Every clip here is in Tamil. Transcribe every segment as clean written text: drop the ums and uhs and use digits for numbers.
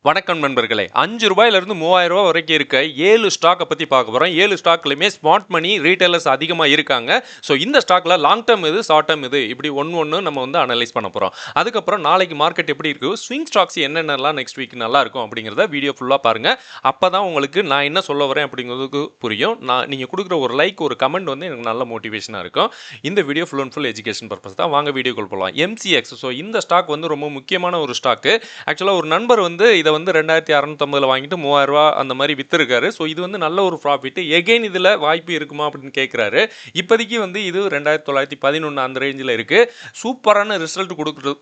வணக்கம் நண்பர்களே. ₹5 3000 வரைக்கும் இருக்க 7 ஸ்டாக்கை பற்றி பார்க்க போகிறோம். 7 ஸ்டாக்லையுமே ஸ்மார்ட் மணி ரீட்டைலர்ஸ் அதிகமாக இருக்காங்க. ஸோ இந்த ஸ்டாக்கில் லாங் டேர்ம் இது, ஷார்ட் டேர்ம் இது, இப்படி ஒன்று நம்ம வந்து அனலைஸ் பண்ண போகிறோம். அதுக்கப்புறம் நாளைக்கு மார்க்கெட் எப்படி இருக்குது, ஸ்விங் ஸ்டாக்ஸ் என்னென்னலாம் நெக்ஸ்ட் வீக் நல்லா இருக்கும் அப்படிங்கிறத வீடியோ ஃபுல்லாக பாருங்கள். அப்போ தான் உங்களுக்கு நான் என்ன சொல்ல வரேன் அப்படிங்கிறதுக்கு புரியும். நீங்கள் கொடுக்குற ஒரு லைக், ஒரு கமெண்ட் வந்து எனக்கு நல்ல மோட்டிவேஷனாக இருக்கும். இந்த video full and full education purpose தான். வாங்க வீடியோக்குள் போகலாம். MCX. ஸோ இந்த ஸ்டாக் வந்து ரொம்ப முக்கியமான ஒரு ஸ்டாக்கு. ஆக்சுவலாக ஒரு நண்பர் வந்து இதை வந்து 2650 வாங்கிட்டு ₹3000 அந்த மாதிரி வித்துருக்காரு. ஸோ இது வந்து நல்ல ஒரு ப்ராஃபிட். எகெயின் இதில் வாய்ப்பு இருக்குமா அப்படின்னு கேட்குறாரு. இப்போதைக்கு வந்து இது 2911 அந்த ரேஞ்சில் இருக்குது. சூப்பரான ரிசல்ட்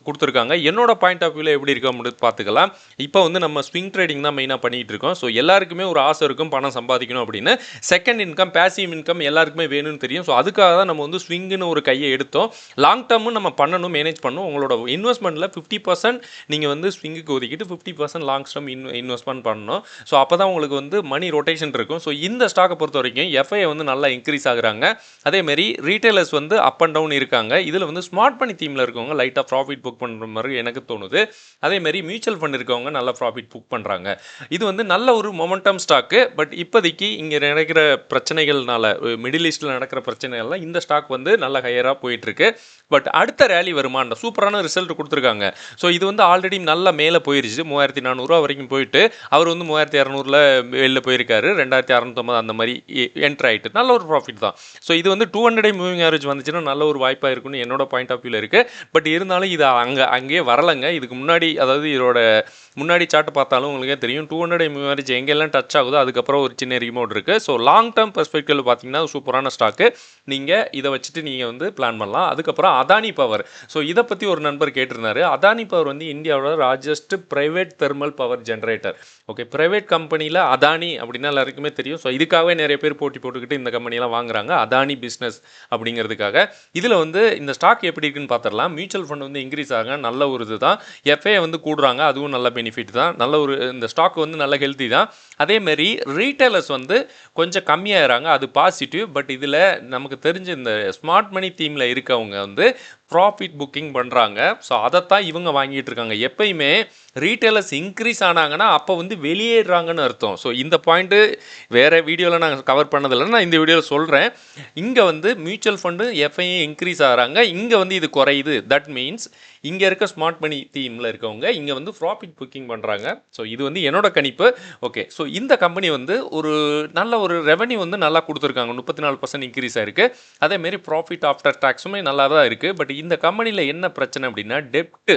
கொடுத்துருக்காங்க. என்னோட பாயிண்ட் ஆஃப் வியூவில் எப்படி இருக்கு அப்படின்னு பார்த்துக்கலாம். இப்போ வந்து நம்ம ஸ்விங் ட்ரேடிங் தான் மெயினாக பண்ணிகிட்டு இருக்கோம். ஸோ எல்லாருக்குமே ஒரு ஆசை இருக்கும் பணம் சம்பாதிக்கணும் அப்படின்னு. செகண்ட் இன்கம், பேசிவ் இன்கம் எல்லாருக்குமே வேணும்னு தெரியும். ஸோ அதுக்காக தான் நம்ம வந்து ஸ்விங்குன்னு ஒரு கையை எடுத்தோம். லாங் டேர்மும் நம்ம பண்ணணும், மேனேஜ் பண்ணணும். உங்களோட இன்வெஸ்ட்மெண்ட்டில் 50% நீங்கள் வந்து ஸ்விங்குக்கு ஒதுக்கிட்டு 50% லாங் டேர்ம் இன்வெஸ்ட்மெண்ட் பண்ணணும். ஸோ அப்போ தான் உங்களுக்கு வந்து மணி ரொட்டேஷன் இருக்கும். ஸோ இந்த ஸ்டாக்கை பொறுத்த வரைக்கும் எஃப்ஐ வந்து நல்லா இன்க்ரீஸ் ஆகுறாங்க. அதேமாரி ரீட்டைலர்ஸ் வந்து அப் அண்ட் டவுன் இருக்காங்க. இதில் வந்து ஸ்மார்ட் மணி தீமில் இருக்கவங்க லைட்டாக ப்ராஃபிட் புக் பண்ணுற மாதிரி எனக்கு தோணுது. அதேமாரி மியூச்சுவல் ஃபண்ட் இருக்கவங்க நல்லா ப்ராஃபிட் புக் பண்ணுறாங்க. இது வந்து நல்ல ஒரு மொமெண்டம் ஸ்டாக்கு. பட் இப்போதைக்கு இங்கே நடக்கிற பிரச்சனைகள்னால, மிடில் ஈஸ்டில் நடக்கிற பிரச்சனைகள்லாம் இந்த ஸ்டாக் வந்து நல்ல ஹையராக போயிட்டுருக்கு. பட் அடுத்த ரேலி வருமானம் சூப்பரான ரிசல்ட் கொடுத்துருக்காங்க. ஸோ இது வந்து ஆல்ரெடி நல்லா மேலே போயிருச்சு. 3400 வரைக்கும் போயிட்டு அவர் வந்து 3200 வெளில போயிருக்காரு. 2650 அந்த மாதிரி என்ட்ரு ஆகிட்டு நல்ல ஒரு ப்ராஃபிட் தான். ஸோ இது வந்து 200 மூவிங் ஆவரேஜ் வந்துச்சுன்னா நல்ல ஒரு வாய்ப்பாக இருக்குன்னு என்னோட பாயிண்ட் ஆஃப் வியூவில் இருக்குது. பட் இருந்தாலும் இது அங்கேயே வரலைங்க. இதுக்கு முன்னாடி, அதாவது இதோட முன்னாடி சார்ட் பார்த்தாலும் உங்களுக்கே தெரியும். 200 மூவிங் ஆவரேஜ் எங்கெல்லாம் டச் ஆகுதோ அதுக்கப்புறம் ஒரு சின்ன ரிமோட் இருக்குது. ஸோ லாங் டேர்ம் பெர்ஸ்பெக்டிவ் பார்த்தீங்கன்னா சூப்பரான ஸ்டாக்கு. நீங்கள் இதை வச்சுட்டு நீங்கள் வந்து பிளான் பண்ணலாம். அதுக்கப்புறம் அதானி பவர். ஸோ இதை பற்றி ஒரு நண்பர் கேட்டிருந்தாரு. அதானி பவர் வந்து இந்தியாவோட largest private thermal power generator. Okay, private கம்பெனியில் அதானி அப்படின்னா எல்லாருக்குமே தெரியும். ஸோ இதுக்காகவே நிறைய பேர் போட்டி போட்டுக்கிட்டு இந்த கம்பெனியெல்லாம் வாங்குறாங்க, அதானி பிஸ்னஸ் அப்படிங்கிறதுக்காக. இதில் வந்து இந்த ஸ்டாக் எப்படி இருக்குன்னு பார்த்துடலாம். மியூச்சுவல் ஃபண்ட் வந்து இன்க்ரீஸ் ஆக நல்ல ஒரு இது தான். எஃப்ஏ வந்து கூடுறாங்க, அதுவும் நல்ல பெனிஃபிட் தான். நல்ல ஒரு இந்த ஸ்டாக் வந்து நல்ல ஹெல்த்தி தான். அதேமாரி ரீட்டைலர்ஸ் வந்து கொஞ்சம் கம்மியாகிறாங்க, அது பாசிட்டிவ். பட் இதில் நமக்கு தெரிஞ்ச இந்த ஸ்மார்ட் மணி தீமில் இருக்கவங்க வந்து ப்ராஃபிட் புக்கிங் பண்ணுறாங்க. ஸோ அதைத்தான் இவங்க வாங்கிட்டு இருக்காங்க. எப்பயுமே ரீட்டைலர்ஸ் இன்க்ரீஸ் ஆனாங்கன்னா அப்போ வந்து வெளியேறாங்கன்னு அர்த்தம். ஸோ இந்த பாயிண்ட்டு வேறு வீடியோவில் நாங்கள் கவர் பண்ணதில்லை, நான் இந்த வீடியோவில் சொல்கிறேன். இங்கே வந்து மியூச்சுவல் ஃபண்டு எஃப்ஐஏ இன்க்ரீஸ் ஆகிறாங்க, இங்கே வந்து இது குறையுது. தட் மீன்ஸ் இங்கே இருக்க ஸ்மார்ட் மணி தீமில் இருக்கவங்க இங்கே வந்து ப்ராஃபிட் புக்கிங் பண்ணுறாங்க. ஸோ இது வந்து என்னோட கணிப்பு. ஓகே, ஸோ இந்த கம்பெனி வந்து ஒரு நல்ல ஒரு ரெவன்யூ வந்து நல்லா கொடுத்துருக்காங்க. 34% இன்க்ரீஸ் ஆகிருக்கு. அதேமாரி ப்ராஃபிட் ஆஃப்டர் டேக்ஸுமே நல்லா தான் இருக்குது. பட் இந்த கம்பெனியில் என்ன பிரச்சனை அப்படின்னா டெப்ட்டு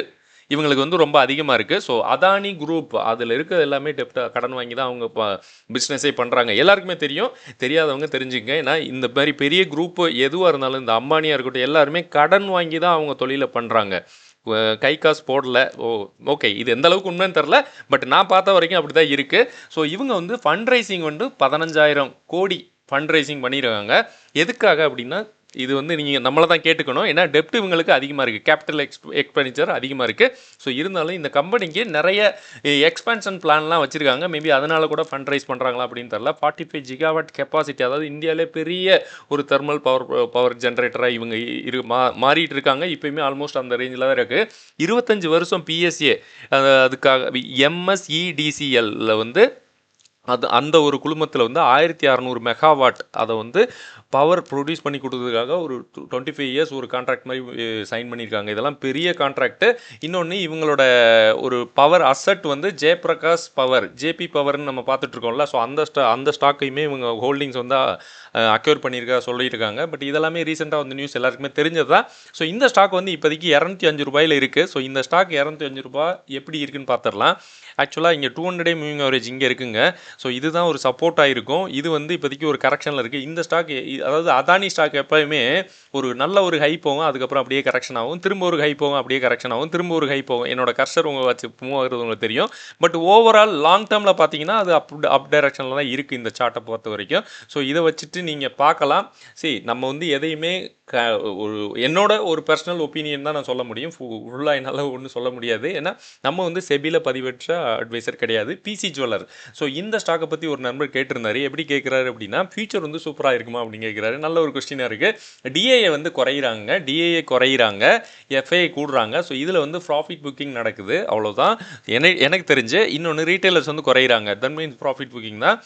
இவங்களுக்கு வந்து ரொம்ப அதிகமாக இருக்குது. ஸோ அதானி குரூப் அதில் இருக்க எல்லாமே டெப்டாக கடன் வாங்கி தான் அவங்க பிஸ்னஸே பண்ணுறாங்க. எல்லாருக்குமே தெரியும், தெரியாதவங்க தெரிஞ்சுங்க. ஏன்னா இந்த மாதிரி பெரிய குரூப் எதுவாக இருந்தாலும், இந்த அம்பானியாக இருக்கட்டும், எல்லாருமே கடன் வாங்கி தான் அவங்க தொழிலை பண்ணுறாங்க, கை காசு போடல. ஓகே, இது எந்த அளவுக்கு உண்மைன்னு தெரில, பட் நான் பார்த்த வரைக்கும் அப்படி தான் இருக்குது. ஸோ இவங்க வந்து ஃபண்ட் ரைசிங் வந்து 15,000 கோடி ஃபண்ட் ரைசிங் பண்ணியிருக்காங்க. எதுக்காக அப்படின்னா, இது வந்து நீங்கள் நம்மளை தான் கேட்டுக்கணும். ஏன்னா டெப்ட் இவங்களுக்கு அதிகமாக இருக்குது, கேபிட்டல் எக்ஸ்பெண்டிச்சர் அதிகமாக இருக்குது. ஸோ இருந்தாலும் இந்த கம்பெனிக்கு நிறைய எக்ஸ்பேன்ஷன் பிளான்லாம் வச்சுருக்காங்க. மேபி அதனால் கூட ஃபண்ட் ரைஸ் பண்ணுறாங்களா அப்படின்னு தெரில. 45 ஜிகாவாட் கெப்பாசிட்டி, அதாவது இந்தியாவிலே பெரிய ஒரு தெர்மல் பவர் ஜென்ரேட்டராக இவங்க மாறிட்டு இருக்காங்க. இப்போயுமே ஆல்மோஸ்ட் அந்த ரேஞ்சில் தான் இருக்குது. 25 வருஷம் பிஎஸ்ஏ, அதுக்காக MSEDCL வந்து அந்த ஒரு குழுமத்தில் வந்து 1600 மெகாவாட் அதை வந்து பவர் ப்ரொடியூஸ் பண்ணி கொடுத்ததுக்காக ஒரு 25 இயர்ஸ் ஒரு கான்ட்ராக்ட் மாதிரி சைன் பண்ணியிருக்காங்க. இதெல்லாம் பெரிய கான்ட்ராக்டு. இன்னொன்று இவங்களோட ஒரு பவர் அசட் வந்து ஜெயபிரகாஷ் பவர், ஜேபி பவர்னு நம்ம பார்த்துட்ருக்கோம்ல. ஸோ அந்த ஸ்டாக்கையுமே இவங்க ஹோல்டிங்ஸ் வந்து அக்யூர் பண்ணியிருக்கா சொல்லியிருக்காங்க. பட் இதெல்லாமே ரீசெண்டாக வந்து நியூஸ் எல்லாருக்குமே தெரிஞ்சது தான். ஸோ இந்த ஸ்டாக் வந்து இப்போதைக்கு ₹205 இருக்குது. ஸோ இந்த ஸ்டாக் ₹205 எப்படி இருக்குன்னு பார்த்துடலாம். ஆக்சுவலாக இங்கே 200 மூவிங் ஆவரேஜ் இங்கே இருக்குங்க. ஸோ இதுதான் ஒரு சப்போர்ட்டாக இருக்கும். இது வந்து இப்போதைக்கு ஒரு கரெக்ஷனில் இருக்குது. இந்த ஸ்டாக், அதாவது அதானி ஸ்டாக் எப்போயுமே ஒரு நல்ல ஒரு ஹை போகும், அதுக்கப்புறம் அப்படியே கரெக்ஷன் ஆகும், திரும்ப ஒரு ஹை போகும், அப்படியே கரெக்ஷன் ஆகும், திரும்ப ஒரு ஹை போகும். என்னோட கர்சர் உங்கள் வச்சு மூவ் ஆகுறது உங்களுக்கு தெரியும். பட் ஓவரால் லாங் டேர்மில் பார்த்தீங்கன்னா அது அப் டைரக்ஷனில் தான் இருக்குது இந்த சார்ட்டை பொறுத்த வரைக்கும். ஸோ இதை வச்சுட்டு நீங்கள் பார்க்கலாம். சரி, நம்ம வந்து எதையுமே க ஒரு என்னோட ஒரு பர்சனல் ஒப்பீனியன் தான் நான் சொல்ல முடியும். ஃபுல்லா என்னால ஒண்ணும் சொல்ல முடியாது. ஏன்னா, நம்ம வந்து செபில பதிவற்ற அட்வைசர் கிடையாது. PC Jeweller. ஸோ இந்த ஸ்டாக்க பத்தி ஒரு நண்பர் கேட்டிருந்தாரு. எப்படி கேட்கிறாரு அப்படின்னா, ஃபியூச்சர் வந்து சூப்பரா இருக்குமா அப்படின்னு கேட்கிறாரு. நல்ல ஒரு கொஸ்டினா இருக்கு. டிஏஏ வந்து குறையிறாங்க. டிஏஏ குறையிறாங்க. எஃப்ஐ கூடுறாங்க. ஸோ இதுல வந்து ப்ராஃபிட் புக்கிங் நடக்குது. அவ்வளவுதான். எனக்கு தெரிஞ்சு இன்னொன்னு ரீட்டெயிலர்ஸ் வந்து குறையிறாங்க. தட் மீன்ஸ் ப்ராஃபிட் புக்கிங் தான்.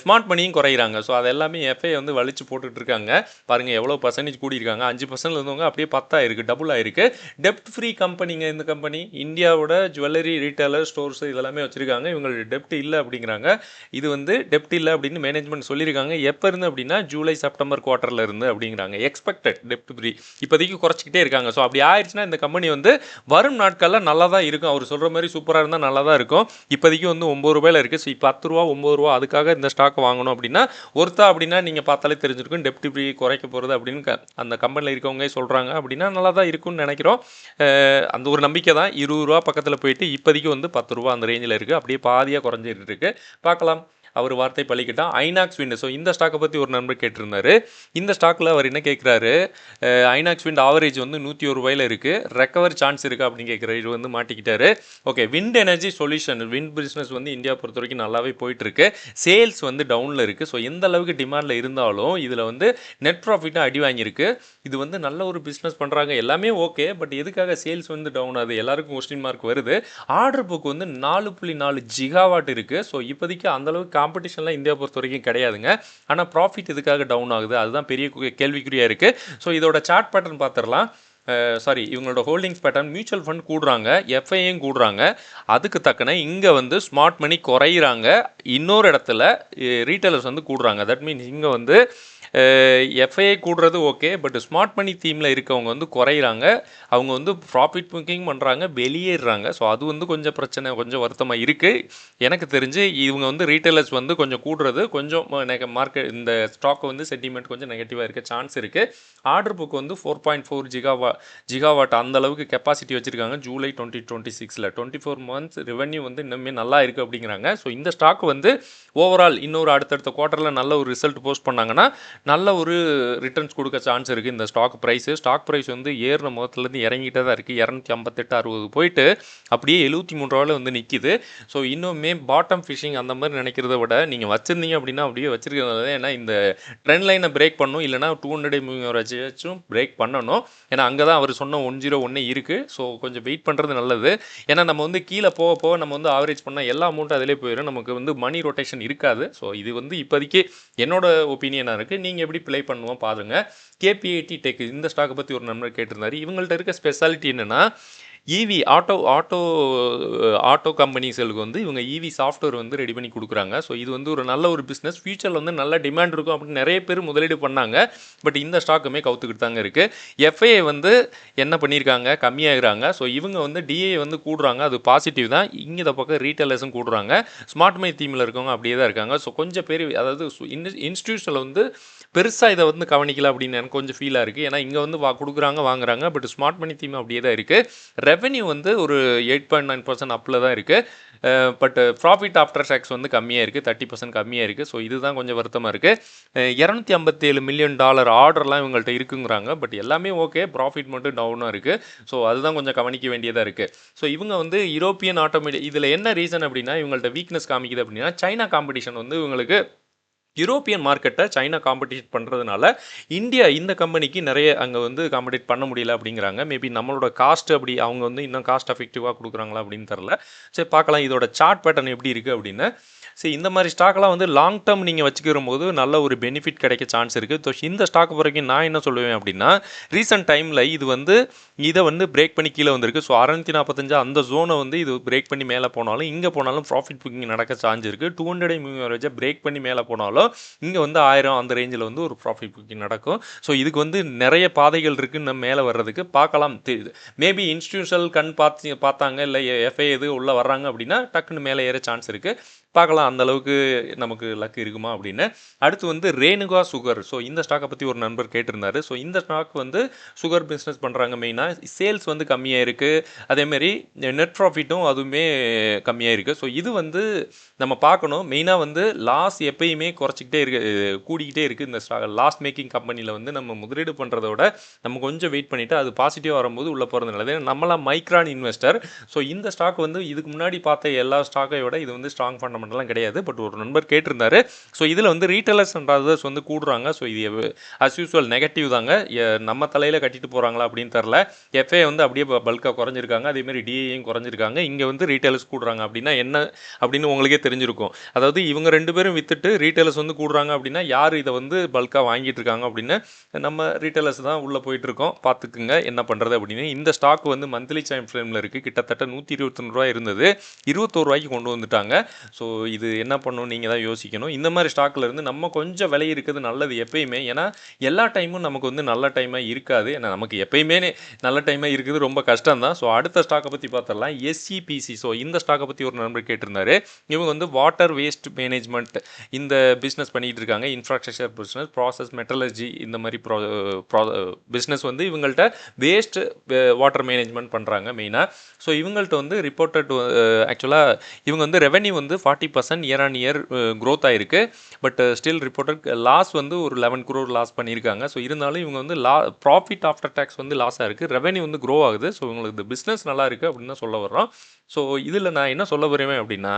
ஸ்மார்ட் மணியும் குறையிறாங்க. ஸோ அது எல்லாமே எஃப்ஐ வந்து வலிச்சு போட்டுட்டு இருக்காங்க. பாருங்க எவ்வளோ பர்சன்டேஜ் கூடியிருக்காங்க. 5% இருந்தவங்க அப்படியே 10 ஆயிருக்கு, டபுள் ஆயிருக்கு. டெப்ட் ஃப்ரீ கம்பெனிங்க இந்த கம்பெனி. இந்தியாவோட ஜுவல்லரி ரீட்டைலர் ஸ்டோர்ஸ் இதெல்லாமே வச்சிருக்காங்க. இவங்களுக்கு டெப்ட் இல்லை அப்படிங்கிறாங்க. இது வந்து டெப்ட் இல்லை அப்படின்னு மேனேஜ்மெண்ட் சொல்லியிருக்காங்க. எப்போ இருந்து அப்படின்னா ஜூலை செப்டம்பர் குவார்ட்டர்ல இருந்து அப்படிங்கிறாங்க. எக்ஸ்பெக்டட் டெப்ட் ஃப்ரீ இப்போதைக்கு குறைச்சிக்கிட்டே இருக்காங்க. ஸோ அப்படி ஆயிடுச்சுன்னா இந்த கம்பெனி வந்து வரும் நாட்களில் நல்லா தான் இருக்கும். அவர் சொல்ற மாதிரி சூப்பராக இருந்தால் நல்லா தான் இருக்கும். இப்போதைக்கு வந்து 9 ரூபாயில இருக்கு. ஸோ 10 ரூபா 9 ரூபா அதுக்காக இந்த ஸ்டாக் வாங்கணும் அப்படின்னா ஒருத்தா அப்படின்னா நீங்கள் பார்த்தாலே தெரிஞ்சிருக்கும். டெப்ட் ஃப்ரீ குறைக்க போகிறது அப்படின்னு அந்த கம்பெனியில் இருக்கவங்க சொல்கிறாங்க அப்படின்னா நல்லா தான் இருக்கும்னு நினைக்கிறோம். அந்த ஒரு நம்பிக்கை தான். 20 ரூபா பக்கத்தில் போயிட்டு இப்போதைக்கு வந்து 10 ரூபா அந்த ரேஞ்சில் இருக்குது. அப்படியே பாதியாக குறைஞ்சிட்டு இருக்கு. பார்க்கலாம் அவர் வார்த்தை பழிக்கிட்டான். INOX wind. ஸோ இந்த ஸ்டாக்கை பற்றி ஒரு நண்பர் கேட்டிருந்தாரு. இந்த ஸ்டாக்கில் அவர் என்ன கேட்குறாரு, ஐநாக்ஸ் விண்ட் ஆவரேஜ் வந்து 101 ரூபாயில் இருக்குது. ரெக்கவர் சான்ஸ் இருக்குது அப்படின்னு கேட்குறாரு. இது வந்து மாட்டிக்கிட்டாரு. Okay, wind energy solution wind business வந்து இந்தியா பொறுத்த வரைக்கும் நல்லாவே போயிட்டுருக்கு. சேல்ஸ் வந்து டவுனில் இருக்குது. ஸோ எந்த அளவுக்கு டிமாண்டில் இருந்தாலும் இதில் வந்து நெட் ப்ராஃபிட்டும் அடி வாங்கியிருக்கு. இது வந்து நல்ல ஒரு பிஸ்னஸ் பண்ணுறாங்க, எல்லாமே ஓகே. பட் எதுக்காக சேல்ஸ் வந்து டவுன் ஆகுது எல்லாருக்கும் கொஸ்டின் மார்க் வருது. ஆர்டர் புக் வந்து 4.4 ஜிகாவாட் இருக்குது. ஸோ இப்போதைக்கு அந்தளவுக்கு காம்படிஷன்லாம் இந்தியா பொறுத்த வரைக்கும் கிடையாதுங்க. ஆனால் ப்ராஃபிட் எதுக்காக டவுன் ஆகுது அதுதான் பெரிய கேள்விக்குறியாக இருக்குது. ஸோ இதோட சார்ட் பேட்டர்ன் பார்த்துடலாம். சாரி, இவங்களோட ஹோல்டிங்ஸ் பேட்டர்ன் மியூச்சுவல் ஃபண்ட் கூடுறாங்க, எஃப்ஐயும் கூடுறாங்க. அதுக்கு தக்கன இங்கே வந்து ஸ்மார்ட் மணி குறையிறாங்க. இன்னொரு இடத்துல ரீட்டைலர்ஸ் வந்து கூடுறாங்க. தட் மீன்ஸ் இங்கே வந்து எஃப்ஐ கூடுறது ஓகே. பட் ஸ்மார்ட் மணி தீமில் இருக்கவங்க வந்து குறையிறாங்க. அவங்க வந்து ப்ராஃபிட் புக்கிங் பண்ணுறாங்க, வெளியேறாங்க. ஸோ அது வந்து கொஞ்சம் பிரச்சனை, கொஞ்சம் வருத்தமாக இருக்குது. எனக்கு தெரிஞ்சு இவங்க வந்து ரீட்டைலர்ஸ் வந்து கொஞ்சம் கூடுறது கொஞ்சம் மார்க்கெட் இந்த ஸ்டாக் வந்து சென்டிமெண்ட் கொஞ்சம் நெகட்டிவாக இருக்க சான்ஸ் இருக்குது. ஆர்டர் புக் வந்து 4.4 ஜிகாவாட் அந்த அளவுக்கு கெப்பாசிட்டி வச்சுருக்காங்க. ஜூலை 2026 24 மந்த்ஸ் ரெவன்யூ வந்து இன்னுமே நல்லா இருக்குது அப்படிங்கிறாங்க. ஸோ இந்த ஸ்டாக் வந்து ஓவரால் இன்னொரு அடுத்தடுத்த குவார்ட்டரில் நல்ல ஒரு ரிசல்ட் போஸ்ட் பண்ணாங்கன்னா நல்ல ஒரு ரிட்டர்ன்ஸ் கொடுக்க சான்ஸ் இருக்குது. இந்த ஸ்டாக் ப்ரைஸ் வந்து ஏறின முகத்துலேருந்து இறங்கிட்டே தான் இருக்குது. 258 60 போயிட்டு அப்படியே 73 ரூபாயில் வந்து நிற்கிது. ஸோ இன்னுமே பாட்டம் ஃபிஷிங் அந்த மாதிரி நினைக்கிறத விட நீங்கள் வச்சுருந்தீங்க அப்படின்னா அப்படியே வச்சுருக்கிறது. ஏன்னா இந்த ட்ரெண்ட் லைனை பிரேக் பண்ணணும், இல்லைனா 200 வச்சும் பிரேக் பண்ணணும். ஏன்னா அங்கே தான் அவர் சொன்ன 101 இருக்குது. ஸோ கொஞ்சம் வெயிட் பண்ணுறது நல்லது. ஏன்னா நம்ம வந்து கீழே போக போக நம்ம வந்து ஆவரேஜ் பண்ணால் எல்லா அமௌண்ட்டும் அதிலே போயிடும். நமக்கு வந்து மணி ரொட்டேஷன் இருக்காது. ஸோ இது வந்து இப்போதைக்கு என்னோட ஒப்பீனியனாக இருக்குது. நீங்கள் எப்படி ப்ளே பண்ணுவோம் பாருங்கள். கேபிஐடி டெக் இந்த ஸ்டாக்கை பற்றி ஒரு நண்பர் கேட்டிருந்தாரு. இவங்கள்ட்ட இருக்க ஸ்பெஷாலிட்டி என்னென்னா இவி ஆட்டோ கம்பெனிஸ்களுக்கு வந்து இவங்க இவி சாஃப்ட்வேர் வந்து ரெடி பண்ணி கொடுக்குறாங்க. ஸோ இது வந்து ஒரு நல்ல ஒரு பிஸ்னஸ். ஃபியூச்சரில் வந்து நல்ல டிமாண்ட் இருக்கும் அப்படின்னு நிறைய பேர் முதலீடு பண்ணாங்க. பட் இந்த ஸ்டாக்குமே கவுத்துக்கிட்டு தாங்க இருக்குது. எஃப்ஐ வந்து என்ன பண்ணியிருக்காங்க, கம்மியாகிறாங்க. ஸோ இவங்க வந்து டிஏ வந்து கூடுறாங்க, அது பாசிட்டிவ் தான். இங்கே இந்த பக்கம் ரீட்டைலர்ஸும் கூடுறாங்க. ஸ்மார்ட் மை தீமில் இருக்கவங்க அப்படியே தான் இருக்காங்க. ஸோ கொஞ்சம் பேர் அதாவது இன்ஸ்டியூஷனில் வந்து பெருசாக இதை வந்து கவனிக்கல அப்படின்னு எனக்கு கொஞ்சம் ஃபீலாக இருக்குது. ஏன்னா இங்கே வந்து கொடுக்குறாங்க வாங்குறாங்க. பட் ஸ்மார்ட் மணி தீம் அப்படியே தான் இருக்குது. ரெவென்யூ வந்து ஒரு 8.9% அப்பில் தான் இருக்குது. பட் ப்ராஃபிட் ஆஃப்டர் டேக்ஸ் வந்து கம்மியாக இருக்குது, 30% கம்மியாக இருக்குது. ஸோ இதுதான் கொஞ்சம் வருத்தமாக இருக்குது. $257 மில்லியன் ஆர்டர்லாம் இவங்கள்ட்ட இருக்குங்கிறாங்க. பட் எல்லாமே ஓகே, ப்ராஃபிட் மட்டும் டவுனாக இருக்குது. ஸோ அதுதான் கொஞ்சம் கவனிக்க வேண்டியதாக இருக்குது. ஸோ இவங்க வந்து யூரோப்பியன் ஆட்டோமேட்டிக் இதில் என்ன ரீசன் அப்படின்னா இவங்கள்ட்ட வீக்னஸ் காமிக்குது அப்படின்னா சைனா காம்படிஷன் வந்து இவங்களுக்கு யூரோப்பியன் மார்க்கெட்டை சைனா காம்படிட் பண்ணுறதுனால இந்தியா இந்த கம்பெனிக்கு நிறைய அங்கே வந்து காம்படிட் பண்ண முடியல அப்படிங்கிறாங்க. மேபி நம்மளோட காஸ்ட் அப்படி அவங்க வந்து இன்னும் காஸ்ட் எஃபெக்டிவாக கொடுக்குறாங்களா அப்படின்னு தெரில. சரி பார்க்கலாம் இதோட சார்ட் பேட்டர்ன் எப்படி இருக்குது அப்படின்னு. சரி இந்த மாதிரி ஸ்டாக்லாம் வந்து லாங் டேர்ம் நீங்கள் வச்சுக்கிற போது நல்ல ஒரு பெனிஃபிட் கிடைக்க சான்ஸ் இருக்குது. ஸோ இந்த ஸ்டாக் வரைக்கும் நான் என்ன சொல்லுவேன் அப்படின்னா ரீசெண்ட் டைமில் இது வந்து இதை வந்து பிரேக் பண்ணி கீழே வந்திருக்கு. ஸோ 645 அந்த ஜோனை வந்து இது பிரேக் பண்ணி மேலே போனாலும் இங்கே போனாலும் ப்ராஃபிட் புக்கிங் நடக்க சான்ஸ் இருக்குது. 200 மூவிங் பிரேக் பண்ணி மேலே போனாலும் இங்கே வந்து 1000 அந்த ரேஞ்சில் வந்து ஒரு ப்ராஃபிட் புக்கிங் நடக்கும். ஸோ இதுக்கு வந்து நிறைய பாதைகள் இருக்குன்னு நம்ம மேலே வர்றதுக்கு பார்க்கலாம். மேபி இன்ஸ்டியூஷனல் கண் பார்த்தாங்க இல்லை எஃப்ஐ எது உள்ளே வர்றாங்க அப்படின்னா டக்குன்னு மேலே ஏற சான்ஸ் இருக்குது. பார்க்கலாம் அந்த அளவுக்கு நமக்கு லக் இருக்குமா அப்படின்னு. அடுத்து வந்து ரேணுகா சுகர். ஸோ இந்த ஸ்டாக்கை பற்றி ஒரு நண்பர் கேட்டிருந்தாரு. ஸோ இந்த ஸ்டாக் வந்து சுகர் பிஸ்னஸ் பண்ணுறாங்க. மெயினாக சேல்ஸ் வந்து கம்மியாக இருக்குது, அதேமாரி நெட் ப்ராஃபிட்டும் அதுவுமே கம்மியாக இருக்குது. ஸோ இது வந்து நம்ம பார்க்கணும். மெயினாக வந்து லாஸ் எப்பயுமே குறைச்சி கூடிக்கிட்டே இருக்குது இந்த லாஸ் மேக்கிங் கம்பெனியில் வந்து நம்ம முதலீடு பண்ணுறத விட நம்ம கொஞ்சம் வெயிட் பண்ணிவிட்டு அது பாசிட்டிவாக வரும்போது உள்ளே போகிறது நல்லது. நம்மளாம் மைக்ரான் இன்வெஸ்டர். ஸோ இந்த ஸ்டாக் வந்து இதுக்கு முன்னாடி பார்த்த எல்லா ஸ்டாக்கை விட இது வந்து ஸ்ட்ராங் ஃபண்டமெண்டலாம் கிடையாது. பட் ஒரு நண்பர் கேட்டிருந்தாரு. ஸோ இதில் வந்து ரீட்டைலர்ஸ் அண்ட் அதர்ஸ் வந்து கூடுறாங்க. ஸோ இது அஸ் யூஸ்வல் நெகட்டிவ் தாங்க. நம்ம தலையில் கட்டிட்டு போகிறாங்களா அப்படின்னு தெரில. எஃப்ஏ வந்து அப்படியே பல்காக குறைஞ்சிருக்காங்க. அதேமாதிரி டிஏயும் குறைஞ்சிருக்காங்க. இங்கே வந்து ரீட்டைலர்ஸ் கூடுறாங்க அப்படின்னா என்ன அப்படின்னு உங்களுக்கே தெரிஞ்சிருக்கும். அதாவது இவங்க 2 பேரும் வித்துட்டு ரீட்டைலர்ஸ் வந்து கூடுறாங்க அப்படின்னா யார் இதை வந்து பல்காக வாங்கிட்டு இருக்காங்க அப்படின்னு நம்ம ரீட்டைலர்ஸ் தான் உள்ளே போயிட்டு இருக்கோம். பார்த்துக்குங்க என்ன பண்ணுறது அப்படின்னு. இந்த ஸ்டாக் வந்து மந்த்லி டைம் ஃப்ரேமில் இருக்குது. கிட்டத்தட்ட 121 ரூபா இருந்தது, 21 ரூபாய்க்கு கொண்டு வந்துட்டாங்க. ஸோ இது என்ன பண்ணணும் நீங்கள் தான் யோசிக்கணும். இந்த மாதிரி ஸ்டாக்கில் இருந்து நம்ம கொஞ்சம் விலை இருக்கிறது நல்லது எப்பயுமே. ஏன்னா எல்லா டைமும் நமக்கு வந்து நல்ல டைமாக இருக்காது. ஏன்னா நமக்கு எப்பயுமே நல்ல டைமாக இருக்குது ரொம்ப கஷ்டம் தான். ஸோ அடுத்த ஸ்டாக்கை பற்றி பார்த்துடலாம். எஸ்சிபிசி. ஸோ இந்த ஸ்டாக்கை பற்றி ஒரு நண்பர் கேட்டிருந்தாரு. இவங்க வந்து வாட்டர் வேஸ்ட் மேனேஜ்மெண்ட் இந்த பிஸ்னஸ் பண்ணிகிட்டு இருக்காங்க. இன்ஃப்ராஸ்ட்ரக்சர் பிஸ்னஸ், ப்ராசஸ், மெட்டலர்ஜி இந்த மாதிரி பிஸ்னஸ் வந்து இவங்கள்ட்ட வேஸ்ட் வாட்டர் மேனேஜ்மெண்ட் பண்ணுறாங்க மெயினாக. ஸோ இவங்கள்ட்ட வந்து ரிப்போர்ட்டட் ஆக்சுவலாக இவங்க வந்து ரெவென்யூ வந்து 40% இயர் ஆன் இயர் க்ரோத் ஆகிருக்கு. பட் ஸ்டில் ரிப்போர்ட்டட் லாஸ் வந்து ஒரு 11 crore லாஸ் பண்ணியிருக்காங்க. ஸோ இருந்தாலும் இவங்க வந்து ப்ராஃபிட் ஆஃப்டர் டேக்ஸ் வந்து லாஸாக இருக்குது. ரெவென்யூ வந்து க்ரோ ஆகுது. ஸோ இவங்களுக்கு இந்த பிஸ்னஸ் நல்லா இருக்குது அப்படின்னு தான் சொல்ல வர்றோம். ஸோ இதில் நான் என்ன சொல்ல வருவேன் அப்படின்னா,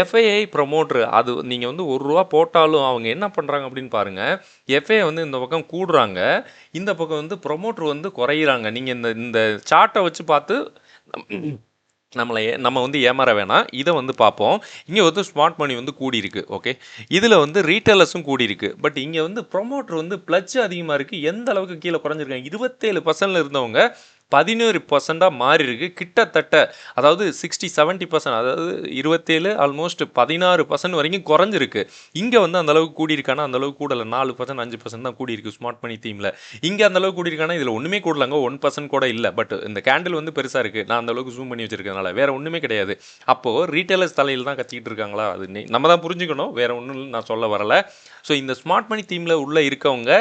எஃப்ஐஐ ப்ரொமோட்ரு அது நீங்கள் வந்து ₹1 போட்டாலும் அவங்க என்ன பண்ணுறாங்க அப்படின்னு பாருங்கள். எஃப்ஐ வந்து இந்த பக்கம் கூடுறாங்க, இந்த பக்கம் வந்து ப்ரொமோட்ரு வந்து குறையிறாங்க. நீங்கள் இந்த இந்த சார்ட்டை வச்சு பார்த்து நம்ம வந்து ஏமாற வேணாம். இதை வந்து பார்ப்போம். இங்கே வந்து ஸ்மார்ட் மணி வந்து கூடியிருக்கு. ஓகே, இதில் வந்து ரீட்டைலர்ஸும் கூடியிருக்கு. பட் இங்கே வந்து ப்ரொமோட்டர் வந்து ப்ளட்ஜ் அதிகமாக இருக்குது. எந்த அளவுக்கு கீழே குறைஞ்சிருக்காங்க. 27% இருந்தவங்க 17% மாறி இருக்கு. கிட்டத்தட்ட அதாவது 60-70%, அதாவது 27 ஆல்மோஸ்ட் 16% வரைக்கும் குறைஞ்சிருக்கு. இங்கே வந்து அந்த அளவுக்கு கூடியிருக்கானா அந்த அளவுக்கு கூடலை. 4%, 5% தான் கூடியிருக்கு ஸ்மார்ட் மணி தீமில். இங்கே அந்த அளவுக்கு கூடியிருக்கானா இதில் ஒன்றுமே கூடலாங்க, 1% கூட இல்லை. பட் இந்த கேண்டில் வந்து பெருசாக இருக்குது. நான் அந்த அளவுக்கு ஜூம் பண்ணி வச்சிருக்கனால வேற ஒன்றுமே கிடையாது. அப்போது ரீட்டைலர்ஸ் தலையில் தான் கத்திக்கிட்டு இருக்காங்களா, அது நம்ம தான் புரிஞ்சுக்கணும். வேற ஒன்றும் நான் சொல்ல வரலை. ஸோ இந்த ஸ்மார்ட் மணி தீமில் உள்ளே இருக்கவங்க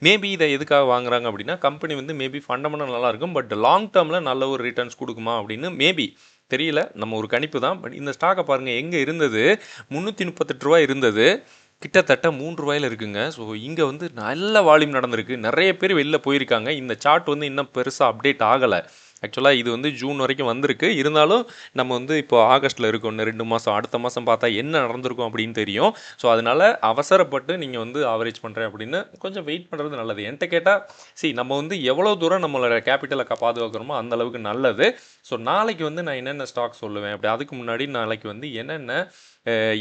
மேபி இதை எதுக்காக வாங்குறாங்க அப்படின்னா, கம்பெனி வந்து மேபி ஃபண்டமெண்டல் நல்லாயிருக்கும், பட் லாங் டேர்மில் நல்ல ஒரு ரிட்டர்ன்ஸ் கொடுக்குமா அப்படின்னு மேபி தெரியல. நம்ம ஒரு கணிப்பு தான். பட் இந்த ஸ்டாக்கை பாருங்கள், எங்கே இருந்தது ₹338 இருந்தது, கிட்டத்தட்ட ₹3 இருக்குங்க. ஸோ இங்கே வந்து நல்ல வால்யூம் நடந்திருக்கு. நிறைய பேர் வெளில போயிருக்காங்க. இந்த சார்ட் வந்து இன்னும் பெருசாக அப்டேட் ஆகலை. ஆக்சுவலாக இது வந்து ஜூன் வரைக்கும் வந்திருக்கு. இருந்தாலும் நம்ம வந்து இப்போ ஆகஸ்ட்டில் இருக்கோம். இன்னும் 2 மாதம், அடுத்த மாதம் பார்த்தா என்ன நடந்திருக்கும் அப்படின்னு தெரியும். ஸோ அதனால் அவசரப்பட்டு நீங்கள் வந்து ஆவரேஜ் பண்ணுறேன் அப்படின்னு கொஞ்சம் வெயிட் பண்ணுறது நல்லது. என்கிட்ட கேட்டால் நம்ம வந்து எவ்வளோ தூரம் நம்மளோட கேபிட்டலை பாதுகாக்கிறோமோ அந்த அளவுக்கு நல்லது. ஸோ நாளைக்கு வந்து நான் என்னென்ன ஸ்டாக் சொல்லுவேன் அப்படி, அதுக்கு முன்னாடி நாளைக்கு வந்து என்னென்ன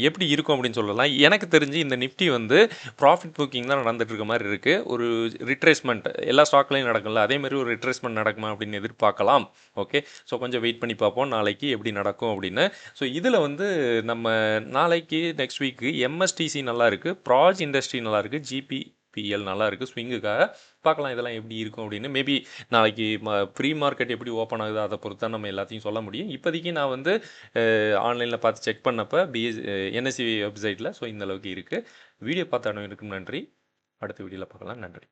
எப்படி இருக்கும் அப்படின்னு சொல்லலாம். எனக்கு தெரிஞ்சு இந்த நிஃப்டி வந்து ப்ராஃபிட் புக்கிங் தான் நடந்துட்டு இருக்க மாதிரி இருக்குது. ஒரு ரிட்ரேஸ்மெண்ட் எல்லா ஸ்டாக்லையும் நடக்கும்ல, அதே மாதிரி ஒரு ரிட்ரேஸ்மெண்ட் நடக்குமா அப்படின்னு எதிர்பார்க்கலாம். ஓகே, ஸோ கொஞ்சம் வெயிட் பண்ணி பார்ப்போம் நாளைக்கு எப்படி நடக்கும் அப்படின்னு. ஸோ இதில் வந்து நம்ம நாளைக்கு நெக்ஸ்ட் வீக்கு எம்எஸ்டிசி நல்லா இருக்குது, ப்ராஜ் இண்டஸ்ட்ரி நல்லா இருக்குது, ஜிபிபிஎல் நல்லா இருக்குது. ஸ்விங்குக்காக பார்க்கலாம் இதெல்லாம் எப்படி இருக்கும் அப்படின்னு. மேபி நாளைக்கு ப்ரீ மார்க்கெட் எப்படி ஓப்பன் ஆகுது அதை பொறுத்து தான் நம்ம எல்லாத்தையும் சொல்ல முடியும். இப்போதைக்கு நான் வந்து ஆன்லைனில் பார்த்து செக் பண்ணப்போ என்எஸ்சி வெப்சைட்டில் ஸோ இந்த அளவுக்கு இருக்குது. வீடியோ பார்த்த அனைவருக்கும் நன்றி. அடுத்த வீடியோவில் பார்க்கலாம். நன்றி.